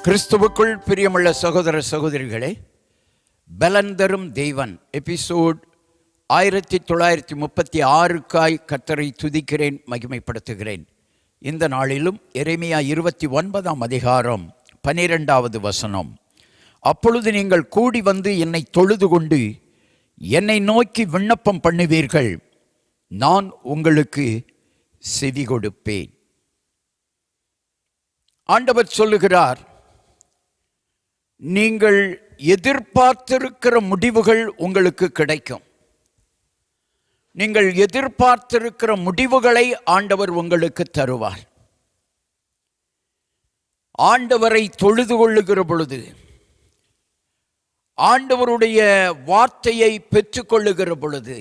கிறிஸ்துவுக்குள் பிரியமுள்ள சகோதர சகோதரிகளே, பலன் தரும் தேவன் எபிசோட் 1936க்காய் கர்த்தரை துதிக்கிறேன், மகிமைப்படுத்துகிறேன். இந்த நாளிலும் எரேமியா 29ஆம் அதிகாரம் 12வது வசனம். அப்பொழுது நீங்கள் கூடி வந்து என்னை தொழுது கொண்டு என்னை நோக்கி விண்ணப்பம் பண்ணுவீர்கள், நான் உங்களுக்கு செவி கொடுப்பேன். ஆண்டவர் சொல்லுகிறார், நீங்கள் எதிர்பார்த்திருக்கிற முடிவுகள் உங்களுக்கு கிடைக்கும். நீங்கள் எதிர்பார்த்திருக்கிற முடிவுகளை ஆண்டவர் உங்களுக்கு தருவார். ஆண்டவரை தொழுது கொள்ளுகிற பொழுது, ஆண்டவருடைய வார்த்தையை பெற்றுக்கொள்ளுகிற பொழுது,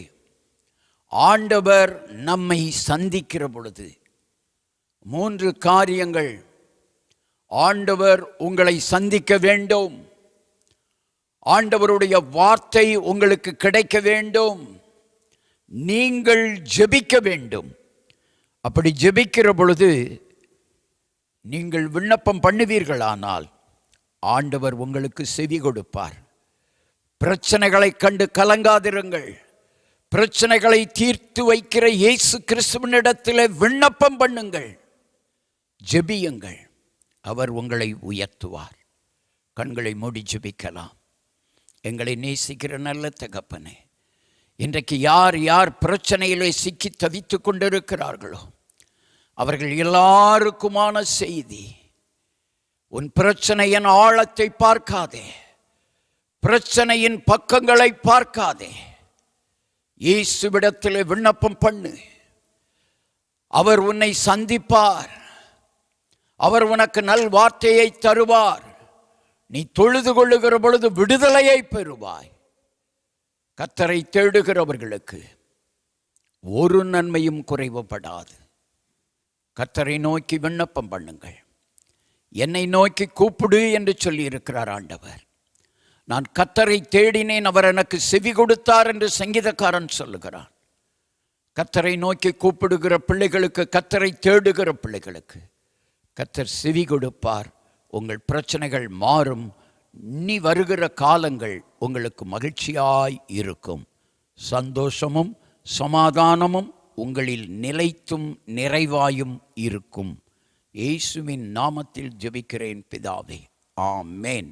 ஆண்டவர் நம்மை சந்திக்கிற பொழுது 3 காரியங்கள் ஆண்டவர் உங்களை சந்திக்க வேண்டும். ஆண்டவருடைய வார்த்தை உங்களுக்கு கிடைக்க வேண்டும். நீங்கள் ஜெபிக்க வேண்டும். அப்படி ஜெபிக்கிற பொழுது நீங்கள் விண்ணப்பம் பண்ணுவீர்களானால் ஆண்டவர் உங்களுக்கு செவி கொடுப்பார். பிரச்சனைகளை கண்டு கலங்காதிருங்கள். பிரச்சனைகளை தீர்த்து வைக்கிற இயேசு கிறிஸ்துவினிடத்தில் விண்ணப்பம் பண்ணுங்கள், ஜெபியுங்கள். அவர் உங்களை உயர்த்துவார். கண்களை மூடி ஜெபிக்கலாம். எங்களை நேசிக்கிற நல்ல தகப்பனே, இன்றைக்கு யார் யார் பிரச்சனையிலே சிக்கி தவித்து கொண்டிருக்கிறார்களோ அவர்கள் எல்லாருக்குமான செய்தி, உன் பிரச்சனையின் ஆழத்தை பார்க்காதே, பிரச்சனையின் பக்கங்களை பார்க்காதே, இயேசுவிடத்தில் விண்ணப்பம் பண்ணு. அவர் உன்னை சந்திப்பார். அவர் உனக்கு நல் வார்த்தையை தருவார். நீ தொழுது கொள்ளுகிற பொழுது விடுதலையை பெறுவாய். கர்த்தரை தேடுகிறவர்களுக்கு ஒரு நன்மையும் குறைவுபடாது. கர்த்தரை நோக்கி விண்ணப்பம் பண்ணுங்கள். என்னை நோக்கி கூப்பிடு என்று சொல்லி இருக்கிறார் ஆண்டவர். நான் கர்த்தரை தேடினேன், அவர் எனக்கு செவி கொடுத்தார் என்று சங்கீதக்காரன் சொல்லுகிறார். கர்த்தரை நோக்கி கூப்பிடுகிற பிள்ளைகளுக்கு, கர்த்தரை தேடுகிற பிள்ளைகளுக்கு கர்த்தர் செவி கொடுப்பார். உங்கள் பிரச்சனைகள் மாறும். நீ வருகிற காலங்கள் உங்களுக்கு மகிழ்ச்சியாய் இருக்கும். சந்தோஷமும் சமாதானமும் உங்களில் நிலைத்தும் நிறைவாயும் இருக்கும். இயேசுவின் நாமத்தில் ஜெபிக்கிறேன் பிதாவே, ஆமென்.